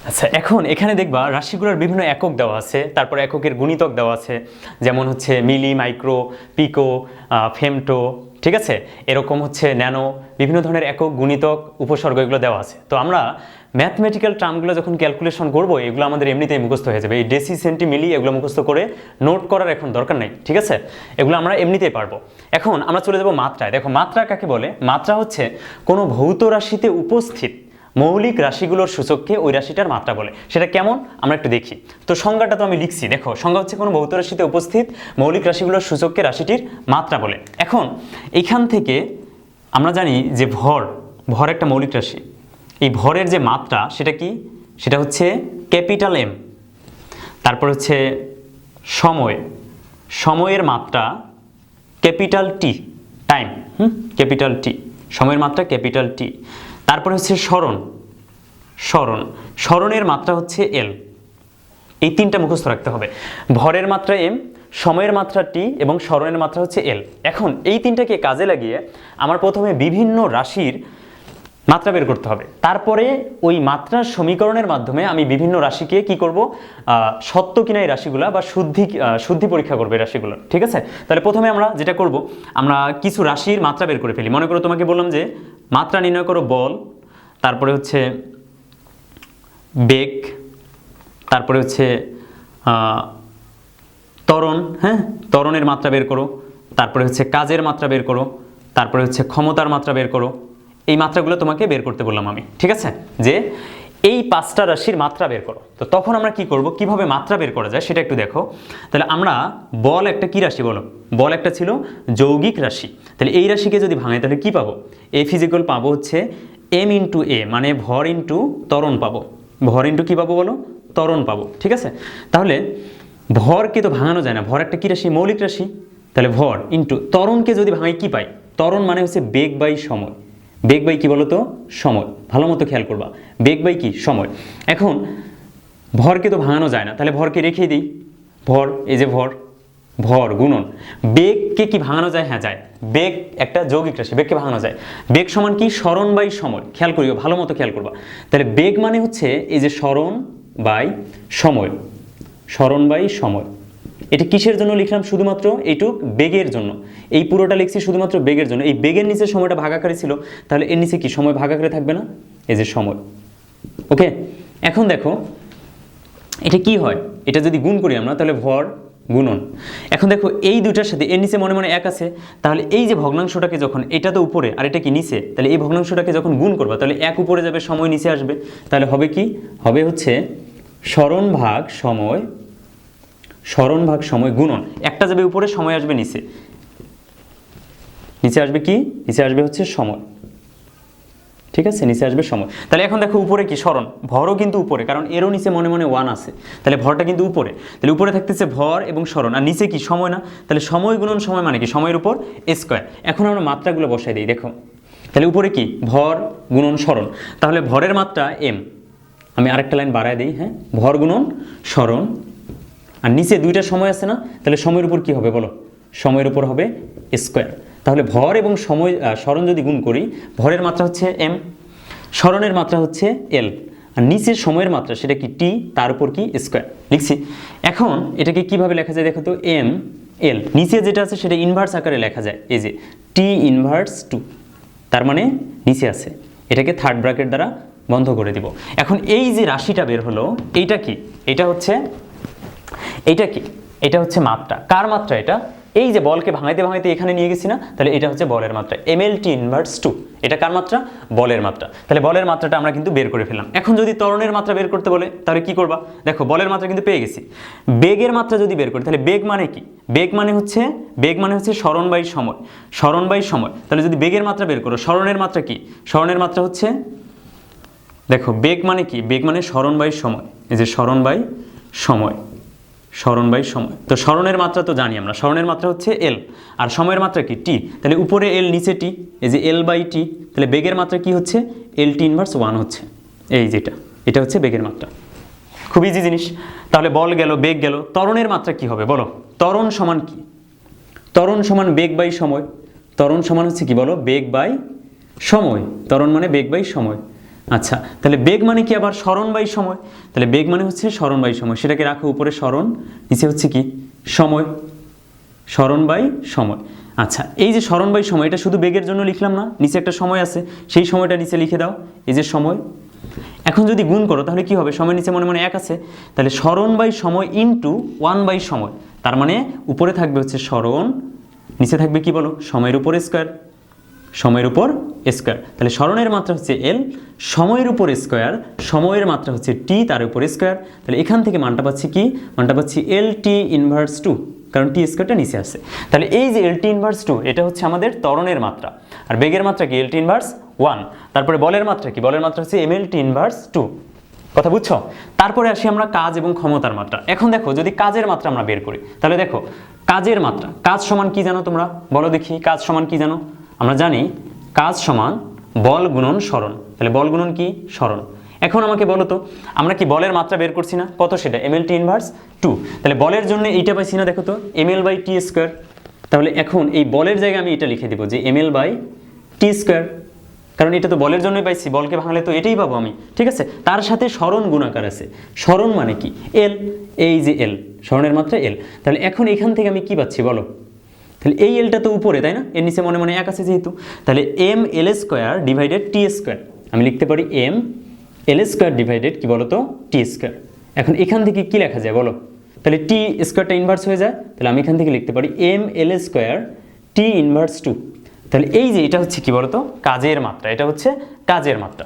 আচ্ছা, এখন এখানে দেখবা রাশিগুলোর বিভিন্ন একক দেওয়া আছে, তারপর এককের গুণিতক দেওয়া আছে, যেমন হচ্ছে মিলি, মাইক্রো, পিকো, ফেমটো, ঠিক আছে, এরকম হচ্ছে ন্যানো, বিভিন্ন ধরনের একক, গুণিতক, উপসর্গ এগুলো দেওয়া আছে। তো আমরা ম্যাথমেটিক্যাল টার্মগুলো যখন ক্যালকুলেশন করবো এগুলো আমাদের এমনিতেই মুখস্থ হয়ে যাবে। এই ডেসি, সেন্টি, মিলি এগুলো মুখস্থ করে নোট করার এখন দরকার নাই, ঠিক আছে, এগুলো আমরা এমনিতেই পারবো। এখন আমরা চলে যাব মাত্রায়। দেখো মাত্রা কাকে বলে? মাত্রা হচ্ছে কোনো ভৌত রাশিতে উপস্থিত মৌলিক রাশিগুলোর সূচককে ওই রাশিটার মাত্রা বলে। সেটা কেমন আমরা একটু দেখি। তো সংজ্ঞাটা তো আমি লিখছি, দেখো সংজ্ঞা হচ্ছে কোনো ভৌত রাশিতে উপস্থিত মৌলিক রাশিগুলোর সূচককে রাশিটির মাত্রা বলে। এখন এইখান থেকে আমরা জানি যে ভর একটা মৌলিক রাশি। এই ভরের যে মাত্রা সেটা কি? সেটা হচ্ছে ক্যাপিটাল এম। তারপর হচ্ছে সময়ের মাত্রা capital T, time, capital T, সময়ের মাত্রা ক্যাপিটাল টি। তারপরে হচ্ছে স্মরণের মাত্রা হচ্ছে এল। এই তিনটা মুখস্থ রাখতে হবে। ভরের মাত্রা এম, সময়ের মাত্রা টি এবং স্মরণের মাত্রা হচ্ছে এল। এখন এই তিনটাকে কাজে লাগিয়ে আমার প্রথমে বিভিন্ন রাশির মাত্রা বের করতে হবে। তারপরে ওই মাত্রার সমীকরণের মাধ্যমে আমি বিভিন্ন রাশিকে কি করব, সত্য কিনা এই রাশিগুলা বা শুদ্ধি পরীক্ষা করবে রাশিগুলো, ঠিক আছে। তাহলে প্রথমে আমরা যেটা করব, আমরা কিছু রাশির মাত্রা বের করে ফেলি। মনে করো তোমাকে বললাম যে মাত্রা নির্ণয় করো বল, তারপরে হচ্ছে বেগ, তারপরে হচ্ছে ত্বরণ, হ্যাঁ, ত্বরণের মাত্রা বের করো, তারপরে হচ্ছে কাজের মাত্রা বের করো, তারপরে হচ্ছে ক্ষমতার মাত্রা বের করো। এই মাত্রাগুলো তোমাকে বের করতে বললাম আমি, ঠিক আছে, যে এই পাঁচটা রাশির মাত্রা বের করো। তো তখন আমরা কি করব, কিভাবে মাত্রা বের করা যায় সেটা একটু দেখো। তাহলে আমরা বল একটা কি রাশি বলো? বল একটা ছিল যৌগিক রাশি। তাহলে এই রাশিকে যদি ভাঙাই তাহলে কি পাবো? এফ ইজিক্যাল পাবো হচ্ছে এম ইন্টু এ, মানে ভর ইন্টু ত্বরণ পাবো। ভর ইন্টু কি পাবো বলো? ত্বরণ পাবো, ঠিক আছে। তাহলে ভরকে তো ভাঙানো যায় না, ভর একটা কি রাশি? মৌলিক রাশি। তাহলে ভর ইন্টু ত্বরণকে যদি ভাঙাই কি পাই? ত্বরণ মানে হচ্ছে বেগ বাই সময়। বেগ বাই কি বলো তো? সময়। ভালো মতো খেয়াল করবা, বেগ বাই কি? সময়। এখন ভরকে তো ভাঙানো যায় না, তাহলে ভরকে রেখেই দিই। ভর, এই যে ভর গুণন বেগকে কি ভাঙানো যায়? হ্যাঁ যায়। বেগ একটা যৌগিক রাশি, বেগকে ভাঙানো যায়। বেগ সমান কি? স্মরণ বাই সময়। খেয়াল করিও, ভালো মতো খেয়াল করবা। তাহলে বেগ মানে হচ্ছে এই যে স্মরণ বাই সময়, স্মরণ বাই সময়। এটা কিসের জন্য লিখলাম? শুধুমাত্র এইটুক বেগের জন্য। এই পুরোটা লিখছি শুধুমাত্র বেগের জন্য। এই বেগের নিচে সময়টা ভাগাকারে ছিল, তাহলে এর নিচে কি সময় ভাগাকারে থাকবে না? এই যে সময়, ওকে। এখন দেখো এটা কি হয়, এটা যদি গুণ করি আমরা তাহলে ভর গুণন। এখন দেখো এই দুইটার সাথে এর নিচে মনে মনে এক আছে, তাহলে এই যে ভগ্নাংশটাকে যখন, এটা তো উপরে আর এটা কি নিচে, তাহলে এই ভগ্নাংশটাকে যখন গুণ করবা তাহলে এক উপরে যাবে, সময় নিচে আসবে। তাহলে হবে কি? হবে হচ্ছে স্মরণ ভাগ সময় গুণন। একটা যাবে উপরে, সময় আসবে নিচে। নিচে আসবে কি? নিচে আসবে হচ্ছে সময়, ঠিক আছে, নিচে আসবে সময়। তাহলে এখন দেখো উপরে কি? স্মরণ। ভরও কিন্তু উপরে, কারণ এরও নিচে মনে মনে ওয়ান আছে, তাহলে ভরটা কিন্তু উপরে। তাহলে উপরে থাকতেছে ভর এবং স্মরণ, আর নিচে কি? সময় না? তাহলে সময় গুণন সময় মানে কি? সময়ের উপর স্কয়ার। এখন আমরা মাত্রাগুলো বসাই দিই, দেখো। তাহলে উপরে কি? ভর গুণন স্মরণ। তাহলে ভরের মাত্রা এম, আমি আরেকটা লাইন বাড়ায় দিই, হ্যাঁ, ভর গুণন স্মরণ, আর নিচে দুইটা সময় আছে না, তাহলে সময়ের উপর কি হবে বলো? সময়ের উপর হবে স্কয়ার। তাহলে ভর এবং সময় স্মরণ যদি গুণ করি, ভরের মাত্রা হচ্ছে এম, স্মরণের মাত্রা হচ্ছে এল, আর নিচের সময়ের মাত্রা সেটা কি? টি, তার উপর কি? স্কয়ার লিখছি। এখন এটাকে কিভাবে লেখা যায় দেখো তো? এম এল, নিচে যেটা আছে সেটা ইনভার্স আকারে লেখা যায়, এই যে টি ইনভার্স 2, তার মানে নিচে আছে। এটাকে থার্ড ব্র্যাকেট দ্বারা বন্ধ করে দিব। এখন এই যে রাশিটা বের হলো, এইটা কি? এটা হচ্ছে এটা হচ্ছে মাত্রা। কার মাত্রা এটা? এই যে বলকে ভাঙাইতে ভাঙাইতে এখানে নিয়ে গেছি না, তাহলে এটা হচ্ছে বলের মাত্রা, এমএলটি ইনভার্স 2। এটা কার মাত্রা? বলের মাত্রা। তাহলে বলের মাত্রাটা আমরা কিন্তু বের করে ফেললাম। এখন যদি ত্বরণের মাত্রা বের করতে বলে তাহলে কি করবা? দেখো বলের মাত্রা কিন্তু পেয়ে গেছি। বেগের মাত্রা যদি বের করি তাহলে বেগ মানে কি? বেগ মানে হচ্ছে স্মরণ বাই সময়। তাহলে যদি বেগের মাত্রা বের করো, স্মরণের মাত্রা কি? স্মরণের মাত্রা হচ্ছে, দেখো বেগ মানে কি? বেগ মানে স্মরণ বাই সময়, এই যে স্মরণ বাই সময়। তো স্মরণের মাত্রা তো জানি আমরা, স্মরণের মাত্রা হচ্ছে এল, আর সময়ের মাত্রা কি? টি। তাহলে উপরে এল নিচে টি, এই যে এল বাই টি। তাহলে বেগের মাত্রা কি হচ্ছে? এল টি ইনভার্স 1 হচ্ছে, এই যেটা, এটা হচ্ছে বেগের মাত্রা। খুব ইজি জিনিস। তাহলে বল গেল, বেগ গেল। ত্বরণের মাত্রা কি হবে বলো? ত্বরণ সমান কি? ত্বরণ সমান বেগ বাই সময়। ত্বরণ সমান হচ্ছে কি বলো? বেগ বাই সময়। ত্বরণ মানে বেগ বাই সময়। আচ্ছা, তাহলে বেগ মানে কি আবার স্মরণ বাই সময়, তাহলে বেগ মানে হচ্ছে স্মরণ বাই সময়, সেটাকে রাখো উপরে স্মরণ, নিচে হচ্ছে কি সময়, স্মরণ বাই সময়। আচ্ছা, এই যে স্মরণ বাই সময় এটা শুধু বেগের জন্য লিখলাম না, নিচে একটা সময় আছে, সেই সময়টা নিচে লিখে দাও, এই যে সময়। এখন যদি গুণ করো তাহলে কি হবে, সময় নিচে মনে মনে এক আছে, তাহলে স্মরণ বাই সময় ইনটু 1 বাই সময়, তার মানে উপরে থাকবে হচ্ছে স্মরণ, নিচে থাকবে কি বলো, সময়ের উপর স্কোয়ার, সময়ের উপর স্কোয়ার। তাহলে স্মরণের মাত্রা হচ্ছে এল, সময়ের উপর স্কোয়ার, সময়ের মাত্রা হচ্ছে টি, তার উপর স্কোয়ার। তাহলে এখান থেকে মানটা পাচ্ছি কি, মানটা পাচ্ছি এল টি ইনভার্স 2, কারণ টি স্কোয়ারটা নিচে আসছে। তাহলে এই যে এল টি ইনভার্স 2 এটা হচ্ছে আমাদের ত্বরণের মাত্রা, আর বেগের মাত্রা কি এল টি ইনভার্স 1। তারপরে বলের মাত্রা কি, বলের মাত্রা হচ্ছে এম এল টি ইনভার্স 2। কথা বুঝছো? তারপরে আসি আমরা কাজ এবং ক্ষমতার মাত্রা। এখন দেখো যদি কাজের মাত্রা আমরা বের করি, তাহলে দেখো কাজের মাত্রা, কাজ সমান কি জানো তোমরা, বলো দেখি, কাজ সমান কি জানো? আমরা জানি কাজ সমান বল গুণন স্মরণ, তাহলে বল গুণন কি স্মরণ। এখন আমাকে বলো তো, আমরা কি বলের মাত্রা বের করছি না, কত সেটা, এম এল টি ইনভার্স 2, তাহলে বলের জন্য এইটা পাইছি না, দেখো তো M L by T square. তাহলে এখন এই বলের জায়গায় আমি এটা লিখে দেবো যে M L by T square, কারণ এটা তো বলের জন্যই পাইছি, বলকে ভাঙলে তো এটাই পাবো আমি, ঠিক আছে। তার সাথে স্মরণ গুণাকার আছে, স্মরণ মানে কি এল, এই যে এল, স্মরণের মাত্রা এল। তাহলে এখন এখান থেকে আমি কি পাচ্ছি বলো, তাহলে এই এলটা তো উপরে, তাই না, এর নিচে মনে মনে এক আছে যেহেতু, তাহলে এম এল স্কোয়ার ডিভাইডেড টি স্কোয়ার, আমি লিখতে পারি এম এল স্কোয়ার ডিভাইডেড কি বলো তো টি স্কোয়ার। এখন এখান থেকে কি লেখা যায় বলো, তাহলে টি স্কোয়ারটা ইনভার্স হয়ে যায়, তাহলে আমি এখান থেকে লিখতে পারি M L square T inverse 2। তাহলে এই যে এটা হচ্ছে কি বলতো কাজের মাত্রা, এটা হচ্ছে কাজের মাত্রা।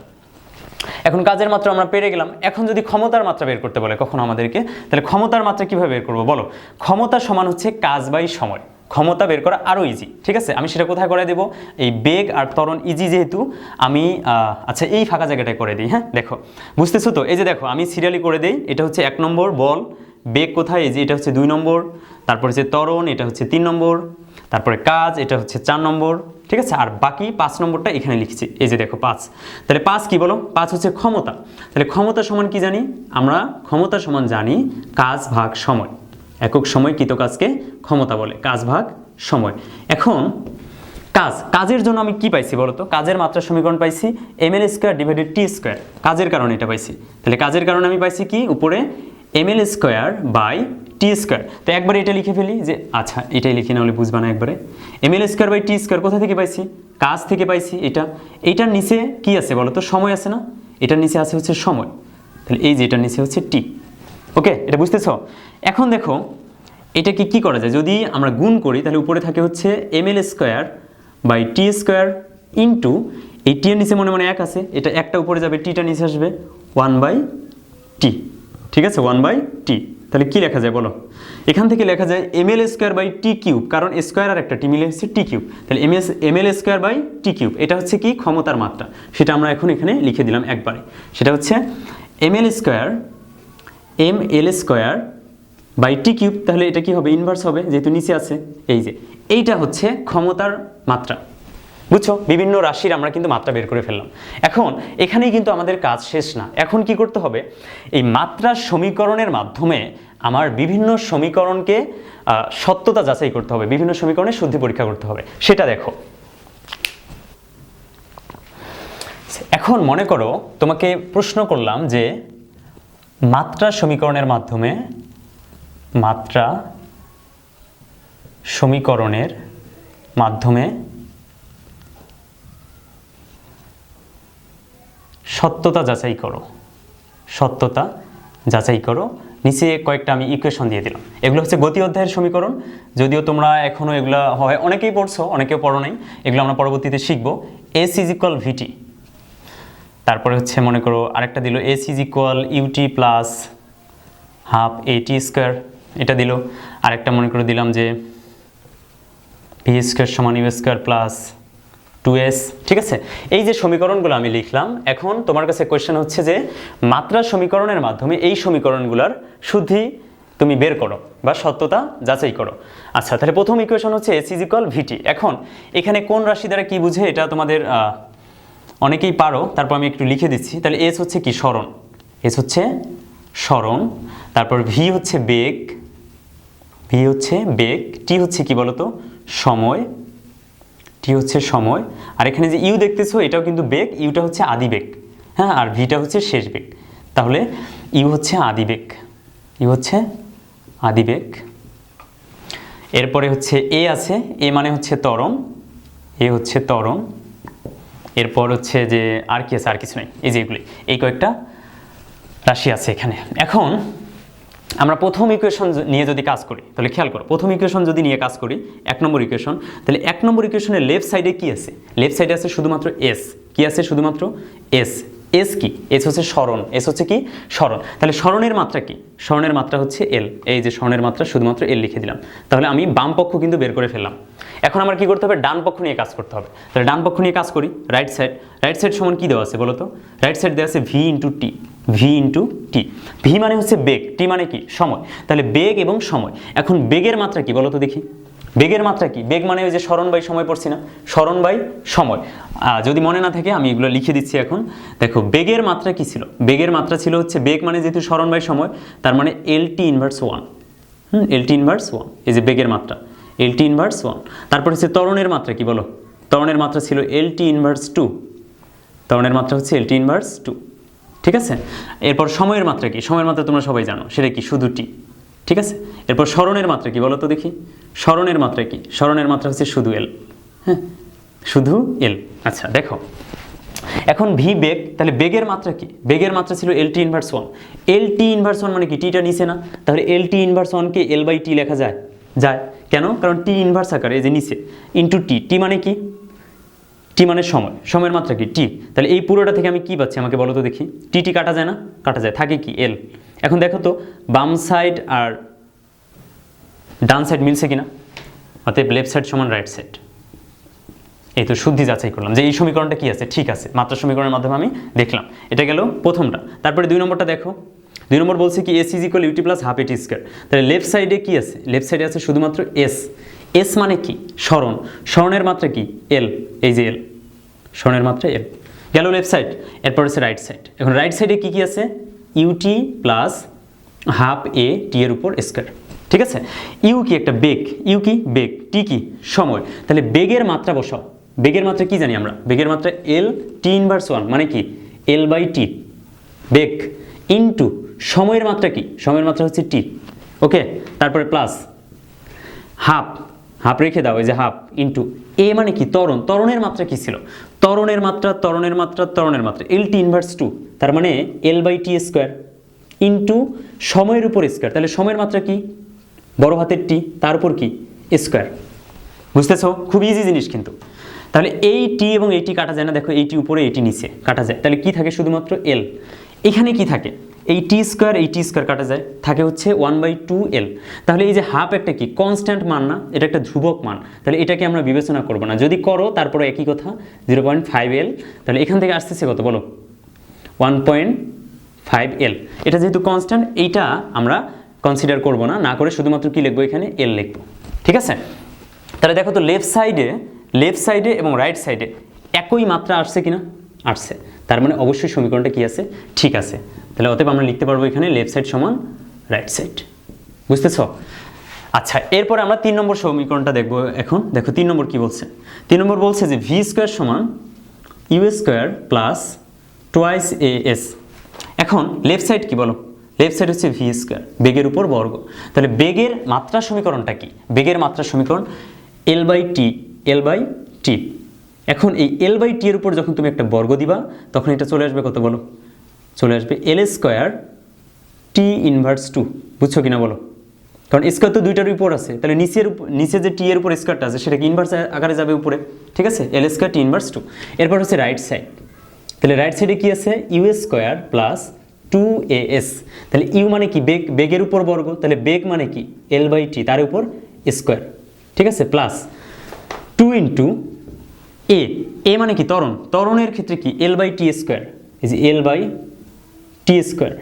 এখন কাজের মাত্রা আমরা পেরে গেলাম, এখন যদি ক্ষমতার মাত্রা বের করতে বলে কখনো আমাদেরকে, তাহলে ক্ষমতার মাত্রা কিভাবে বের করবো বলো, ক্ষমতা সমান হচ্ছে কাজ বাই সময়, ক্ষমতা বের করা আরও ইজি, ঠিক আছে। আমি সেটা কোথায় করে দেবো, এই বেগ আর ত্বরণ ইজি যেহেতু, আমি আচ্ছা এই ফাঁকা জায়গাটায় করে দিই, হ্যাঁ দেখো বুঝতেছো তো, এই যে দেখো আমি সিরিয়ালি করে দিই, এটা হচ্ছে 1 নম্বর বল, বেগ কোথায়, এই যে এটা হচ্ছে 2 নম্বর, তারপর হচ্ছে ত্বরণ, এটা হচ্ছে 3 নম্বর, তারপরে কাজ, এটা হচ্ছে 4 নম্বর, ঠিক আছে। আর বাকি 5 নম্বরটা এখানে লিখছি, এই যে দেখো 5, তাহলে 5 কি বলো, 5 হচ্ছে ক্ষমতা। তাহলে ক্ষমতা সমান কি জানি আমরা, ক্ষমতা সমান জানি কাজ ভাগ সময়, একক সময় কৃত কাজকে ক্ষমতা বলে, কাজ ভাগ সময়। এখন কাজের জন্য আমি কি পাইছি বলো তো, কাজের মাত্রার সমীকরণ পাইছি এম এল স্কোয়ার ডিভাইডেড টি স্কোয়ার, কাজের কারণে এটা পাইছি। তাহলে কাজের কারণে আমি পাইছি কি উপরে M L square by T square, তো একবারে এটা লিখে ফেলি যে, আচ্ছা এটাই লিখি না হলে বুঝবা না একবারে, M L square by T square কোথা থেকে পাইছি, কাজ থেকে পাইছি। এইটার নিচে কি আছে বলো তো, সময় আছে না, এটার নিচে আছে হচ্ছে সময়, তাহলে এই যে এটার নিচে হচ্ছে টি। ওকে, এটা বুঝতেছো? এখন দেখো এটাকে কি করা যায়, যদি আমরা গুণ করি তাহলে উপরে থাকে হচ্ছে M L square by T square into, এই টি এর নিচে মনে মনে এক আছে, এটা একটা উপরে যাবে, টিটা নিচে আসবে 1 বাই টি, ঠিক আছে 1 বাই টি। তাহলে কি লেখা যায় বলো, এখান থেকে লেখা যায় M L square by T cube, কারণ স্কোয়ার আর একটা টি মিলে হচ্ছে টি কিউব, তাহলে M L square by T cube, এটা হচ্ছে কি ক্ষমতার মাত্রা, সেটা আমরা এখন এখানে লিখে দিলাম একবারে, সেটা হচ্ছে M L square by T cube. তাহলে এটা কি হবে, ইনভার্স হবে যেহেতু নিচে আছে, এই যে এইটা হচ্ছে ক্ষমতার মাত্রা, বুঝছো। বিভিন্ন রাশির আমরা কিন্তু মাত্রা বের করে ফেললাম। এখন এখানেই কিন্তু আমাদের কাজ শেষ না, এখন কি করতে হবে, এই মাত্রার সমীকরণের মাধ্যমে আমার বিভিন্ন সমীকরণকে সত্যতা যাচাই করতে হবে, বিভিন্ন সমীকরণের শুদ্ধি পরীক্ষা করতে হবে, সেটা দেখো। এখন মনে করো তোমাকে প্রশ্ন করলাম যে মাত্রা সমীকরণের মাধ্যমে, মাত্রা সমীকরণের মাধ্যমে সত্যতা যাচাই করো, সত্যতা যাচাই করো। নিচে কয়েকটা আমি ইকুয়েশন দিয়ে দিলাম, এগুলো হচ্ছে গতি অধ্যায়ের সমীকরণ, যদিও তোমরা এখনও এগুলো হয় অনেকেই পড়ছো, অনেকেও পড়ো নাই, এগুলো আমরা পরবর্তীতে শিখবো। এস ইজ ইকুয়াল ভিটি, তারপরে হচ্ছে মনে করো আরেকটা দিল S is equal UT plus half AT square, এটা দিল। আরেকটা মনে করে দিলাম যে ভি স্কোয়ার সমান ইউ স্কোয়ার প্লাস 2s, ঠিক আছে। এই যে সমীকরণগুলো আমি লিখলাম, এখন তোমার কাছে কোয়েশ্চেন হচ্ছে যে মাত্রা সমীকরণের মাধ্যমে এই সমীকরণগুলোর শুদ্ধি তুমি বের করো বা সত্যতা যাচাই করো। আচ্ছা, তাহলে প্রথম ইকুয়েশন হচ্ছে এস ইজ ইকুয়াল ভিটি। এখন এখানে কোন রাশি দ্বারা কি বুঝে এটা তোমাদের অনেকেই পারো, তারপর আমি একটু লিখে দিচ্ছি। তাহলে এস হচ্ছে কি স্মরণ, এস হচ্ছে স্মরণ, তারপর ভি হচ্ছে বেগ, ভি হচ্ছে বেগ, টি হচ্ছে কি বলতো সময়, টি হচ্ছে সময়। আর এখানে যে ইউ দেখতেছো এটাও কিন্তু বেগ, ইউটা হচ্ছে আদি বেগ, হ্যাঁ, আর ভিটা হচ্ছে শেষ বেগ। তাহলে ইউ হচ্ছে আদিবেগ, ইউ হচ্ছে আদিবেগ। এরপরে হচ্ছে এ আছে, এ মানে হচ্ছে ত্বরণ, এ হচ্ছে ত্বরণ। এরপর হচ্ছে যে আর কি আছে, আর কিছু নেই, এই যে এগুলি, এই কয়েকটা রাশি আছে এখানে। এখন আমরা প্রথম ইকুয়েশন নিয়ে যদি কাজ করি তাহলে খেয়াল করো, প্রথম ইকুয়েশন যদি নিয়ে কাজ করি 1 নম্বর ইকুয়েশন, তাহলে 1 নম্বর ইকুয়েশনের লেফট সাইডে কি আছে? লেফট সাইডে আছে শুধুমাত্র এস। কি আছে? শুধুমাত্র এস। এস কি? এস হচ্ছে সরণ, এস হচ্ছে কি? সরণ। তাহলে সরণের মাত্রা কি? সরণের মাত্রা হচ্ছে এল। এই যে সরণের মাত্রা শুধুমাত্র এল লিখে দিলাম। তাহলে আমি বাম পক্ষ কিন্তু বের করে ফেললাম। এখন আমার কি করতে হবে? ডান পক্ষ নিয়ে কাজ করতে হবে। তাহলে ডান পক্ষ নিয়ে কাজ করি। রাইট সাইড, রাইট সাইড সমান কি দেওয়া আছে বলো তো? রাইট সাইড দেওয়া আছে V into T, V into T. V মানে হচ্ছে বেগ, টি মানে কি? সময়। তাহলে বেগ এবং সময়। এখন বেগের মাত্রা কি বলো তো দেখি? বেগের মাত্রা কি? বেগ মানে ওই যে সরণ বাই সময় পড়ছি না, সরণ বাই সময়। যদি মনে না থাকে আমি এগুলো লিখে দিচ্ছি এখন। দেখো বেগের মাত্রা কি ছিল? বেগের মাত্রা ছিল হচ্ছে, বেগ মানে যেহেতু সরণ বাই সময়, তার মানে এল টি ইনভার্স 1। এল টি ইনভার্স 1, এই যে বেগের মাত্রা এল টি ইনভার্স 1। তারপর হচ্ছে ত্বরণের মাত্রা কি বলো? ত্বরণের মাত্রা ছিল এল টি ইনভার্স 2। ত্বরণের মাত্রা হচ্ছে এল টি ইনভার্স 2, ঠিক আছে। এরপর সময়ের মাত্রা কি? সময়ের মাত্রা তোমরা সবাই জানো, সেটা কি? শুধু টি, ঠিক আছে। এরপর সরণের মাত্রা কি বলো তো দেখি? সরণের মাত্রা কি? সরণের মাত্রা হচ্ছে শুধু এল, হ্যাঁ, শুধু এল। আচ্ছা দেখো, এখন ভি বেগ, তাহলে বেগের মাত্রা কি? বেগের মাত্রা ছিল এল টি ইনভার্স 1। এল টি ইনভার্স 1 মানে কি? টিটা নিচে না, তাহলে এল টি ইনভার্স 1কে এল বাই টি লেখা যায়? যায়। কেন? কারণ টি ইনভার্স আকারে, এই যে নিচে ইন্টু টি। টি মানে কি? টি মানে সময়, সময়ের মাত্রা কি? টি। তাহলে এই পুরোটা থেকে আমি কি পাচ্ছি আমাকে বলো তো দেখি? টি টি কাটা যায় না? কাটা যায়, থাকে কি? এল। এখন দেখো তো বাম সাইড আর ডান সাইড মিলছে কিনা? অতএব লেফট সাইড সমান রাইট সাইড। এই তো শুদ্ধি যাচাই করলাম যে এই সমীকরণটা কি আছে, ঠিক আছে, মাত্রা সমীকরণের মাধ্যমে আমি দেখলাম। এটা গেল প্রথমটা। তারপরে 2 নম্বরটা দেখো। 2 নম্বর বলছে কি? S is equal UT plus half AT square. তাহলে লেফট সাইডে কি আছে? লেফট সাইডে আছে শুধুমাত্র এস। এস মানে কি? সরণ। সরণের মাত্রা কি? এল, এই যে এল, সরণের মাত্রা এল। গেল লেফট সাইড। এরপর হচ্ছে রাইট সাইড। এখন রাইট সাইডে কি কি আছে? ইউটি প্লাস হাফ এ টি এর উপর স্কোয়ার, ঠিক আছে। ইউ কি? একটা বেগ। ইউ কি? বেগ। টি কি? সময়। তাহলে বেগের মাত্রা বসাও। বেগের মাত্রা কি জানি আমরা? বেগের মাত্রা এল টি ইনভার্স 1 মানে কি? এল বাই টি, বেগ ইনটু সময়ের মাত্রা কি? সময়ের মাত্রা হচ্ছে টি, ওকে। তারপরে প্লাস হাফ, হাফ রেখে দাও, এই যে হাফ ইনটু এ মানে কি? ত্বরণ। ত্বরণের মাত্রা কি ছিল? ত্বরণের মাত্রা, ত্বরণের মাত্রা, ত্বরণের মাত্রা এল টি ইনভার্স 2, তার মানে L by T square into সময়ের উপর স্কোয়ার। তাহলে সময়ের মাত্রা কি? বড় হাতের টি, তার উপর কি? স্কোয়ার। বুঝতেছো? খুব ইজি জিনিস কিন্তু। তাহলে এই টি এবং এই টি কাটা যায় না, দেখো এইটি উপরে এইটি নিচে কাটা যায়। তাহলে কি থাকে? শুধুমাত্র এল। এখানে কি থাকে? এই টি স্কোয়ার, এই টি স্কোয়ার কাটা যায়, থাকে হচ্ছে 1/2 এল। তাহলে এই যে হাফ একটা কি? কনস্ট্যান্ট মান না, এটা একটা ধ্রুবক মান। তাহলে এটাকে আমরা বিবেচনা করব না। যদি করো তারপরে একই কথা, 0.5 এল। তাহলে এখান থেকে আসতেছে কত বলো? 1.5 এল। এটা যেহেতু কনস্ট্যান্ট, এইটা আমরা কনসিডার করব না, না করে শুধুমাত্র কি লিখবো? এখানে এল লিখবো, ঠিক আছে। তাহলে দেখো তো লেফট সাইডে এবং রাইট সাইডে একই মাত্রা আসছে কিনা? আসছে। তার মানে অবশ্যই সমীকরণটা কি আছে? ঠিক আছে। তাহলে অতএব আমরা লিখতে পারবো এখানে লেফট সাইড সমান রাইট সাইড। বুঝতেছো? আচ্ছা, এরপরে আমরা 3 নম্বর সমীকরণটা দেখবো এখন। দেখো 3 নম্বর কি বলছে? 3 নম্বর বলছে যে ভি স্কোয়ার সমান U square plus twice A S. এখন লেফট সাইড কি বলো? লেফট সাইড হচ্ছে ভি স্কোয়ার, বেগের উপর বর্গ। তাহলে বেগের মাত্রা সমীকরণটা কি? বেগের মাত্রা সমীকরণ এল বাই টি, এল বাই টি। এখন এই এল বাই টি এর উপর যখন তুমি একটা বর্গ দিবা, তখন এটা চলে আসবে কত বলো? চলে আসবে এল স্কোয়ার টি ইনভার্স 2। বুঝছো কিনা বলো? কারণ স্কোয়ার তো দুইটার উপর আছে, তাহলে নিচে যে টি এর উপর স্কোয়ারটা আছে সেটা কি ইনভার্স আকারে যাবে উপরে, ঠিক আছে। এল স্কোয়ার টি ইনভার্স 2। এরপর হচ্ছে রাইট সাইড। তাহলে রাইট সাইডে কি আছে? U square plus 2as। তাহলে ইউ মানে কি? বেগ, বেগের উপর বর্গ। তাহলে বেগ মানে কি? এল বাই টি, তার উপর স্কোয়ার, ঠিক আছে, প্লাস 2 ইন্টু এ মানে কি? ত্বরণ। ত্বরণের ক্ষেত্রে কি? এল বাই টি স্কোয়ার, এই যে L by T square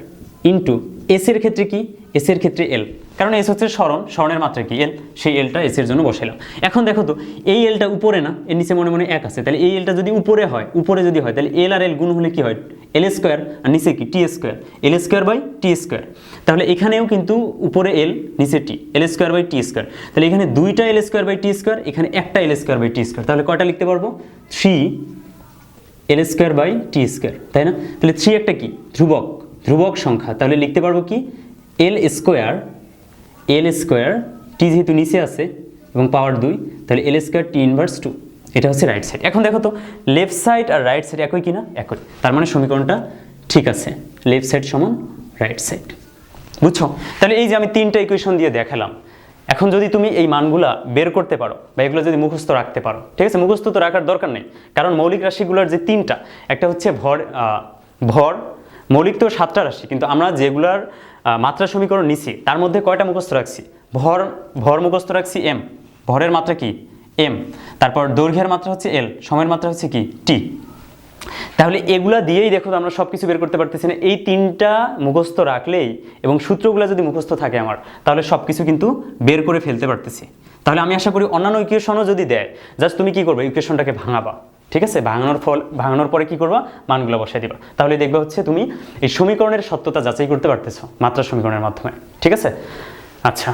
into S এর ক্ষেত্রে কি? এস এর ক্ষেত্রে এল, কারণ এস হচ্ছে সরণ, সরণের মাত্রা কি? এল। সেই এলটা এস এর জন্য বসাইলাম। এখন দেখো তো এই এলটা উপরে না, এর নিচে মনে মনে 1 আছে। তাহলে এই এলটা যদি উপরে হয়, তাহলে এল আর এল গুণ হলে কি হয়? এল স্কোয়ার, আর নিচে কি? T square. L square by T square. তাহলে এখানেও কিন্তু উপরে এল, নিচে T, L square by T square. তাহলে এখানে দুইটা L square by T square, এখানে একটা L square by T square. তাহলে কয়টা লিখতে পারবো? L square by T square, তাই না? তাহলে 3 একটা কি ধ্রুবক, ধ্রুবক সংখ্যা, তাহলে লিখতে পারবো কি এল স্কোয়ার টি যেহেতু নিচে আছে এবং পাওয়ার 2, তাহলে এল স্কোয়ার টি ইনভার্স 2। এটা হচ্ছে রাইট সাইড। এখন দেখো তো লেফট সাইড আর রাইট সাইড একই কিনা, একই। তার মানে সমীকরণটা ঠিক আছে, লেফট সাইড সমান রাইট সাইড। বুঝছো? তাহলে এই যে আমি 3টা ইকুয়েশন দিয়ে দেখালাম, এখন যদি তুমি এই মানগুলা বের করতে পারো বা এগুলো যদি মুখস্থ রাখতে পারো, ঠিক আছে? মুখস্থ তো রাখার দরকার নেই, কারণ মৌলিক রাশিগুলোর যে 3টা, একটা হচ্ছে ভর, মৌলিক তো 7টা রাশি, কিন্তু আমরা যেগুলার মাত্রা সমীকরণ নিছি তার মধ্যে কয়টা মুখস্থ রাখছি? ভর মুখস্থ রাখছি এম, ভরের মাত্রা কি এম, তারপর দৈর্ঘ্যের মাত্রা হচ্ছে এল, সময়ের মাত্রা হচ্ছে কি টি। তাহলে এগুলা দিয়েই দেখো আমরা সব কিছু বের করতে পারতেছি না। এই 3টা মুখস্থ রাখলেই এবং সূত্রগুলো যদি মুখস্থ থাকে আমার, তাহলে সব কিছু কিন্তু বের করে ফেলতে পারতেছি। তাহলে আমি আশা করি অন্যান্য ইকুয়েশনও যদি দেয়, জাস্ট তুমি কি করবে, ইকুয়েশনটাকে ভাঙাবা, ঠিক আছে? ভাঙানোর পরে কি করবা, মানগুলো বসাই দিবা, তাহলে দেখবে হচ্ছে তুমি এই সমীকরণের সত্যতা যাচাই করতে পারতেছো মাত্রা সমীকরণের মাধ্যমে, ঠিক আছে? আচ্ছা।